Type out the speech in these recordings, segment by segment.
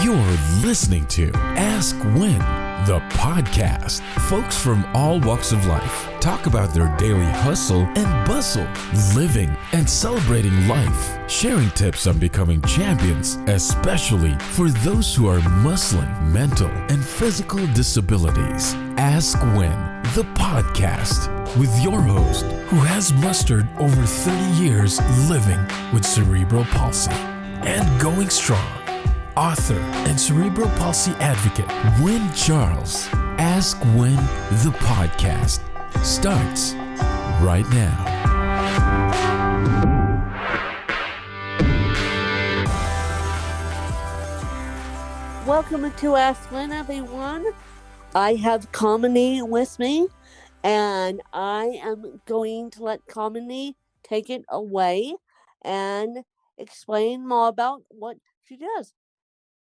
You're listening to Ask When, the podcast. Folks from all walks of life talk about their daily hustle and bustle, living and celebrating life, sharing tips on becoming champions, especially for those who are muscling mental and physical disabilities. Ask When, the podcast, with your host who has mustered over 30 years living with cerebral palsy and going strong. Author and cerebral palsy advocate Wynn Charles. Ask When, the podcast starts right now. Welcome to Ask When, everyone. I have Kamini with me, and I am going to let Kamini take it away and explain more about what she does.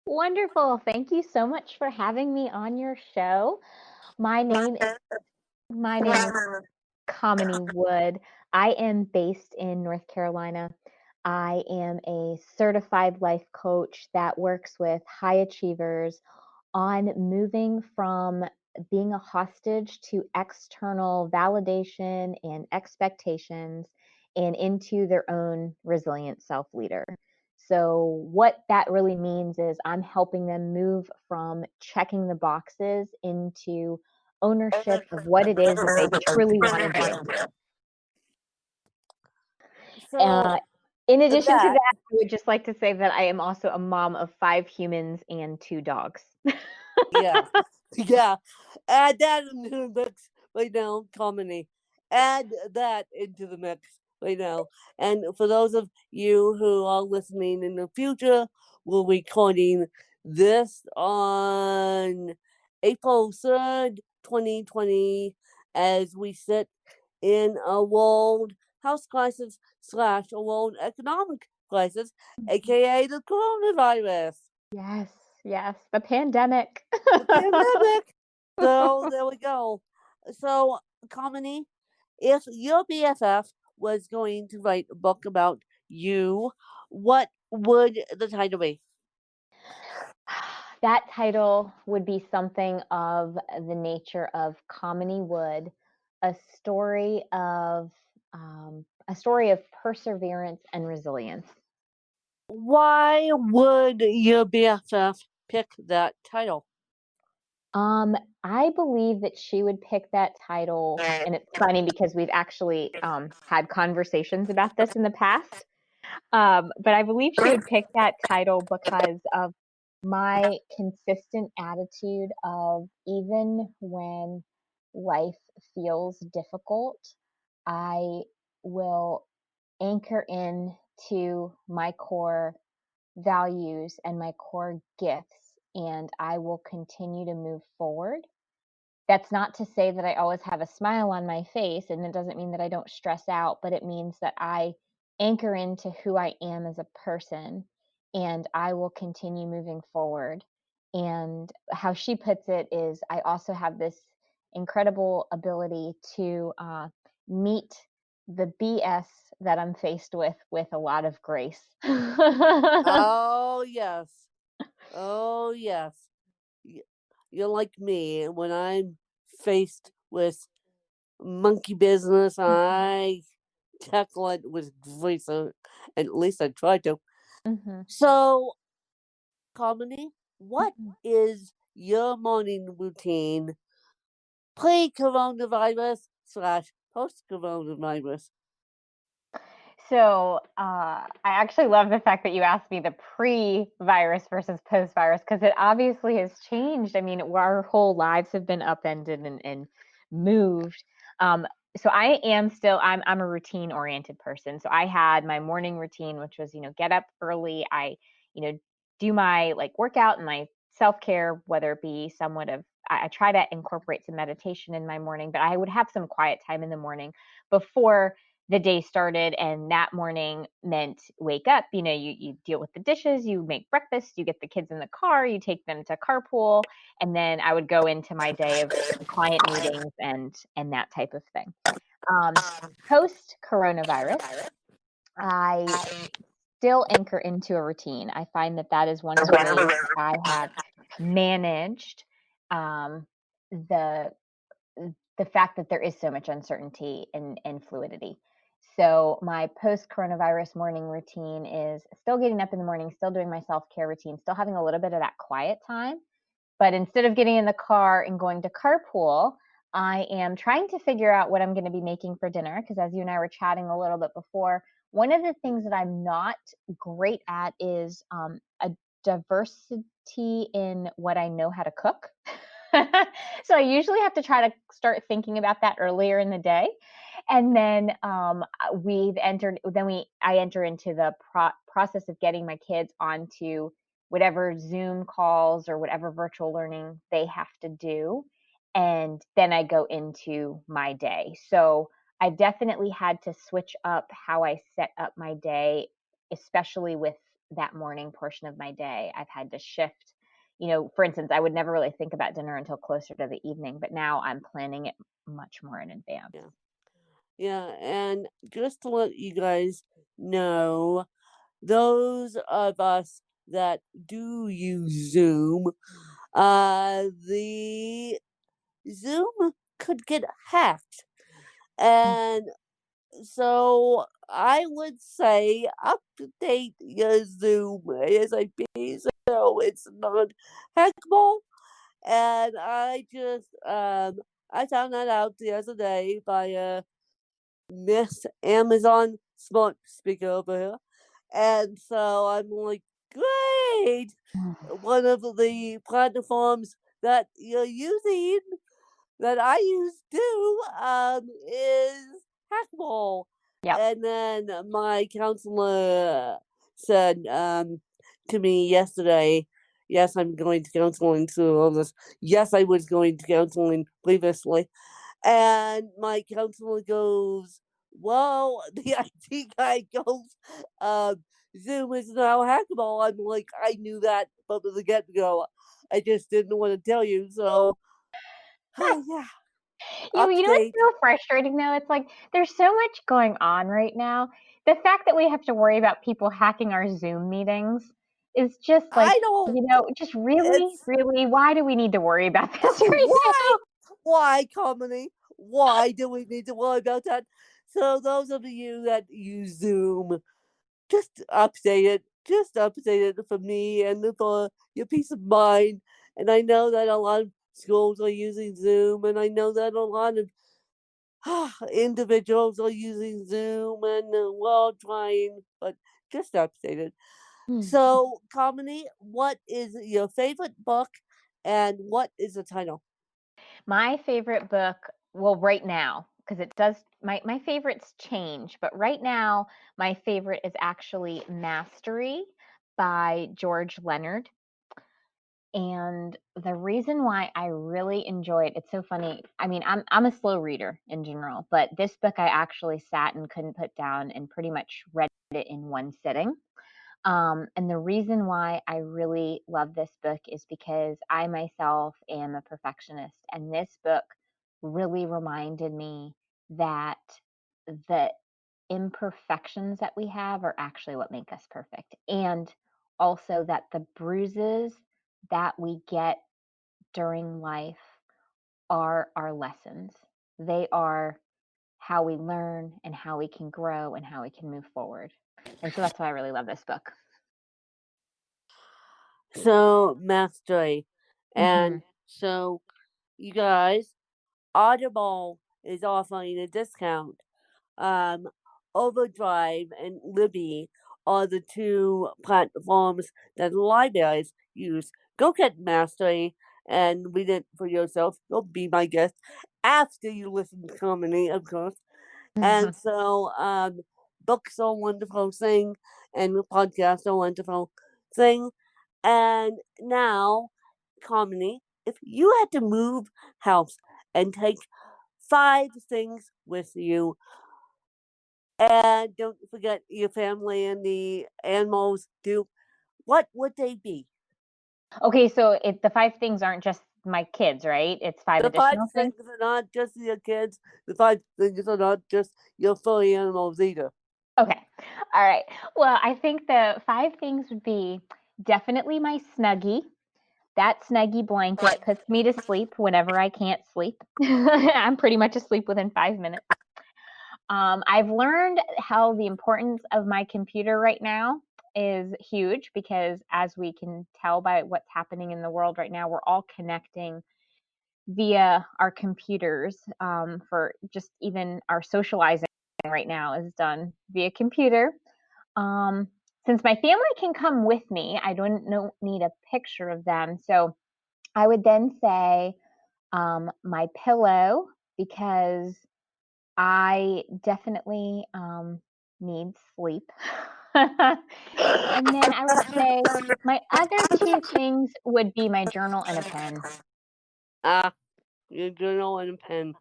Wonderful. Thank you so much for having me on your show. My name is Kamini Wood. I am based in North Carolina. I am a certified life coach that works with high achievers on moving from being a hostage to external validation and expectations and into their own resilient self-leader. So what that really means is I'm helping them move from checking the boxes into ownership of what it is that they truly want to do. So, in addition to that, I would just like to say that I am also a mom of 5 humans and 2 dogs. yeah. Add that into the mix right now, Kamini. Add that into the mix right now. And for those of you who are listening in the future, we're recording this on April 3rd, 2020, as we sit in a world health crisis / a world economic crisis, aka the coronavirus. Yes, the pandemic. The pandemic. So there we go. So, Kamini, if your BFF was going to write a book about you, what would the title be? That title would be something of the nature of Kamini Wood, a story of perseverance and resilience. Why would your BFF pick that title? I believe that she would pick that title, and it's funny because we've actually had conversations about this in the past. But I believe she would pick that title because of my consistent attitude of even when life feels difficult, I will anchor in to my core values and my core gifts, and I will continue to move forward. That's not to say that I always have a smile on my face, and it doesn't mean that I don't stress out, but it means that I anchor into who I am as a person, and I will continue moving forward. And how she puts it is, I also have this incredible ability to meet the BS that I'm faced with a lot of grace. Oh, yes. Oh, yes. You're like me. When I'm faced with monkey business, I tackle it with grace, and at least I try to. Mhm. So, Kamini, what Mhm. is your morning routine pre-coronavirus / post-coronavirus? So I actually love the fact that you asked me the pre-virus versus post-virus, because it obviously has changed. I mean, our whole lives have been upended and moved. So I'm a routine-oriented person. So I had my morning routine, which was, get up early. I, do my workout and my self-care, whether it be somewhat of, I try to incorporate some meditation in my morning, but I would have some quiet time in the morning before the day started, and that morning meant wake up, you deal with the dishes, you make breakfast, you get the kids in the car, you take them to carpool, and then I would go into my day of client meetings and that type of thing. Post coronavirus, I still anchor into a routine. I find that is one of the ways that I have managed the the fact that there is so much uncertainty and fluidity. So my post-coronavirus morning routine is still getting up in the morning, still doing my self-care routine, still having a little bit of that quiet time. But instead of getting in the car and going to carpool, I am trying to figure out what I'm going to be making for dinner. Because as you and I were chatting a little bit before, one of the things that I'm not great at is a diversity in what I know how to cook. So I usually have to try to start thinking about that earlier in the day. And then I enter into the process of getting my kids onto whatever Zoom calls or whatever virtual learning they have to do. And then I go into my day. So I've definitely had to switch up how I set up my day, especially with that morning portion of my day. I've had to shift. For instance, I would never really think about dinner until closer to the evening, but now I'm planning it much more in advance. Yeah, and just to let you guys know, those of us that do use Zoom, the Zoom could get hacked. And so I would say update your Zoom ASAP so it's not hackable. And I found that out the other day by Miss Amazon smart speaker over here. And so I'm like, great! One of the platforms that you're using that I use too is hackable. Yep. And then my counselor said to me yesterday, yes, I'm going to counseling through all this. Yes, I was going to counseling previously. And my counselor goes, well, the IT guy goes, Zoom is now hackable. I'm like, I knew that from the get go. I just didn't want to tell you. So, yeah. You know what's Update. so frustrating though? It's like there's so much going on right now. The fact that we have to worry about people hacking our Zoom meetings is just like, I don't. just really, It's really, why do we need to worry about this right why? now? Why, Kamini? Why do we need to worry about that? So, those of you that use Zoom, just update it. Just update it for me and for your peace of mind. And I know that a lot of schools are using Zoom, and I know that a lot of individuals are using Zoom, and we're all trying, but just update it. So, Kamini, what is your favorite book, and what is the title? My favorite book, well, right now, because it does, my favorites change, but right now, my favorite is actually Mastery by George Leonard. And the reason why I really enjoyed it's so funny. I mean, I'm a slow reader in general, but this book I actually sat and couldn't put down and pretty much read it in one sitting. And the reason why I really love this book is because I myself am a perfectionist, and this book really reminded me that the imperfections that we have are actually what make us perfect. And also that the bruises that we get during life are our lessons. They are how we learn and how we can grow and how we can move forward. And so that's why I really love this book. So, Mastery. Mm-hmm. And so, you guys, Audible is offering a discount. Um, Overdrive and Libby are the two platforms that libraries use. Go get Mastery and read it for yourself. You'll be my guest after you listen to Comedy, of course. And so, books are a wonderful thing, and podcasts are a wonderful thing. And now, Comedy, if you had to move house and take 5 things with you, and don't forget your family and the animals too, what would they be? Okay, so the 5 things aren't just my kids, right? It's 5 The five additional things. things are not just your kids. The 5 things are not just your furry animals either. Okay. All right. Well, I think the 5 things would be definitely my Snuggie. That Snuggie blanket puts me to sleep whenever I can't sleep. I'm pretty much asleep within 5 minutes. I've learned how the importance of my computer right now is huge because, as we can tell by what's happening in the world right now, we're all connecting via our computers. For just even our socializing right now is done via computer. Um, since my family can come with me, I don't need a picture of them. So I would then say my pillow, because I definitely need sleep. And then I would say my other 2 things would be my journal and a pen. Ah, your journal and a pen.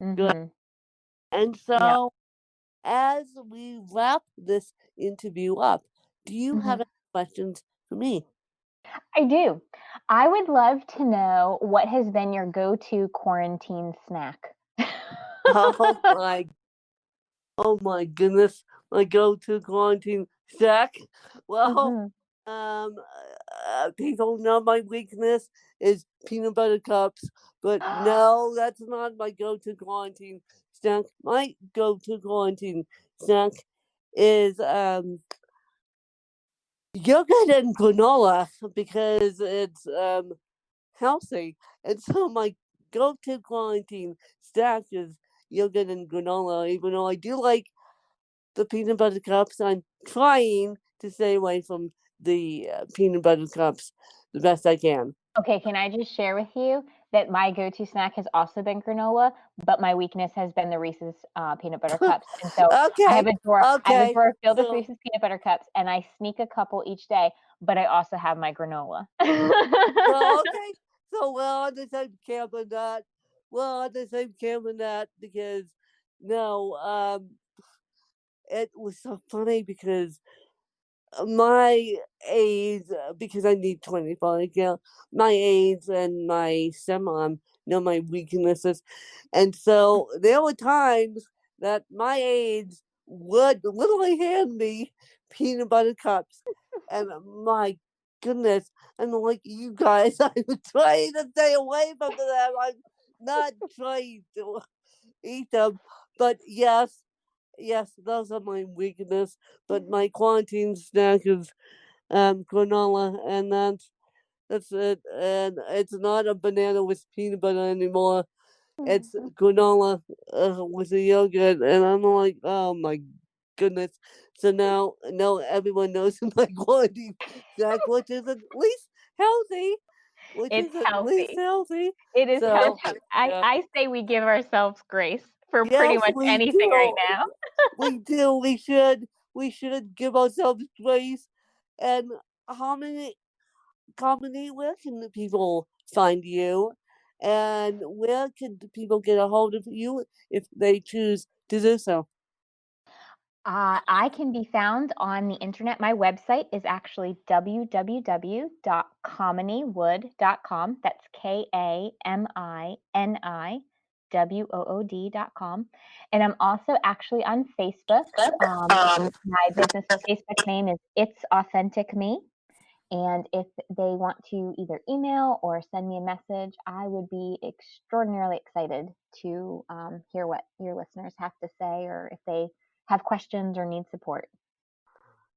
Good. Mm-hmm. And Yeah. so, as we wrap this interview up, do you Mm-hmm. have any questions for me? I do. I would love to know what has been your go-to quarantine snack. Oh my goodness, my go-to quarantine snack. Well, Mm-hmm. people know my weakness is peanut butter cups, but no, that's not my go-to quarantine snack. My go-to quarantine snack is yogurt and granola because it's healthy, and so my go-to quarantine snack is yogurt and granola. Even though I do like the peanut butter cups, I'm trying to stay away from the peanut butter cups the best I can. Okay, can I just share with you that my go-to snack has also been granola, but my weakness has been the Reese's peanut butter cups. And so I have Okay, a drawer. I have a okay. drawer filled with So, Reese's peanut butter cups, and I sneak a couple each day. But I also have my granola. well, okay. So we're on the same camp on that. We're on the same camp on that because no, it was so funny because my aides, because I need 24 account, my aides and my stepmom know my weaknesses. And so there were times that my aides would literally hand me peanut butter cups. And my goodness, I'm like, you guys, I'm trying to stay away from them. I'm not trying to eat them. But yes, those are my weakness. But my quarantine snack is granola, and that's it. And it's not a banana with peanut butter anymore. It's granola with the yogurt, and I'm like, oh my goodness. So now everyone knows my quarantine snack, which is at least healthy, which It's is at least healthy. healthy. It is So healthy. I, yeah, I say we give ourselves grace for pretty yes, much we anything right do. now. We do. We should give ourselves grace. And how many Kamini, where can the people find you? And where can the people get a hold of you if they choose to do so? I can be found on the internet. My website is actually www.kaminiwood.com. That's KAMINIWOOD.com. And I'm also actually on Facebook. My business Facebook name is It's Authentic Me. And if they want to either email or send me a message, I would be extraordinarily excited to hear what your listeners have to say, or if they have questions or need support.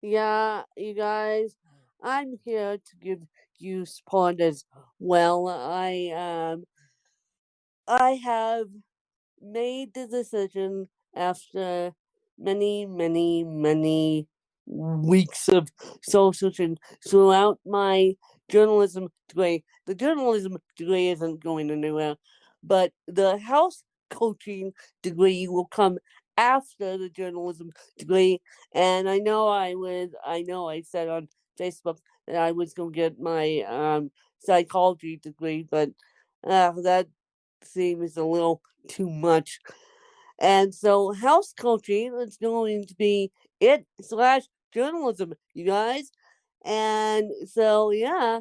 Yeah, you guys, I'm here to give you support as well. I have made the decision after many weeks of soul searching throughout my journalism degree. The journalism degree isn't going anywhere, but the health coaching degree will come after the journalism degree. And I know I said on Facebook that I was going to get my psychology degree, but that seems a little too much. And so health coaching is going to be it slash journalism, you guys. And so yeah,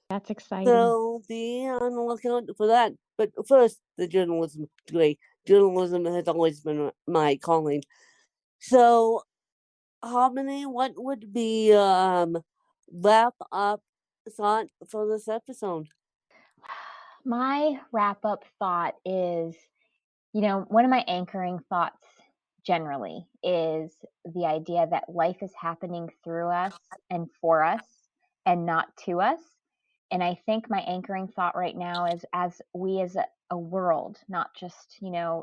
That's exciting. so be on the lookout for that. But first, the journalism degree. Journalism has always been my calling. So Harmony, what would be wrap up thought for this episode? My wrap up thought is, one of my anchoring thoughts generally is the idea that life is happening through us and for us and not to us. And I think my anchoring thought right now is as we as a world, not just,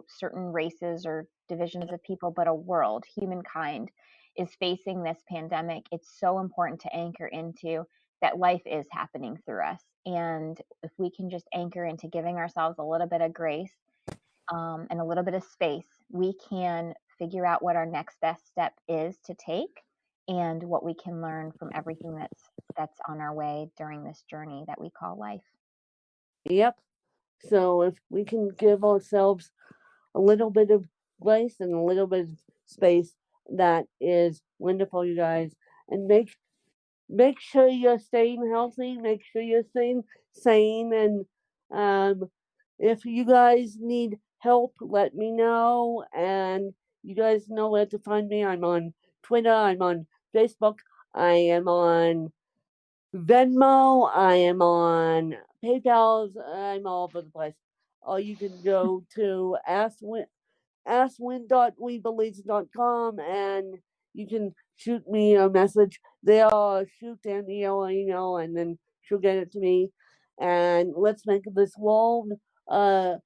certain races or divisions of people, but a world, humankind is facing this pandemic. It's so important to anchor into that life is happening through us. And if we can just anchor into giving ourselves a little bit of grace and a little bit of space, we can figure out what our next best step is to take and what we can learn from everything that's on our way during this journey that we call life. Yep. So if we can give ourselves a little bit of grace and a little bit of space, that is wonderful, you guys. And make sure you're staying healthy. Make sure you're staying sane. And if you guys need help, let me know. And you guys know where to find me. I'm on Twitter. I'm on Facebook. I am on Venmo. I am on PayPal. I'm all over the place. Or you can go to askwin.webelieve.com and you can shoot me a message there or shoot Danielle an email and then she'll get it to me. And let's make this world a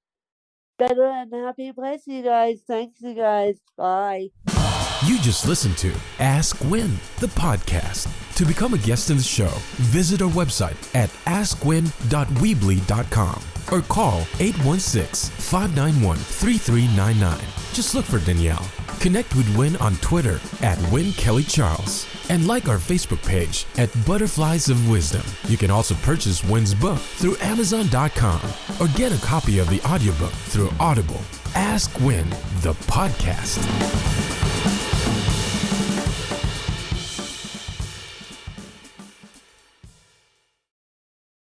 better and happy place, you guys. Thanks, you guys. Bye. You just listened to Ask Win, the podcast. To become a guest in the show, visit our website at askwin.weebly.com or call 816-591-3399. Just look for Danielle. Connect with Win on Twitter at WinKellyCharles and like our Facebook page at Butterflies of Wisdom. You can also purchase Win's book through Amazon.com or get a copy of the audiobook through Audible. Ask Win, the podcast.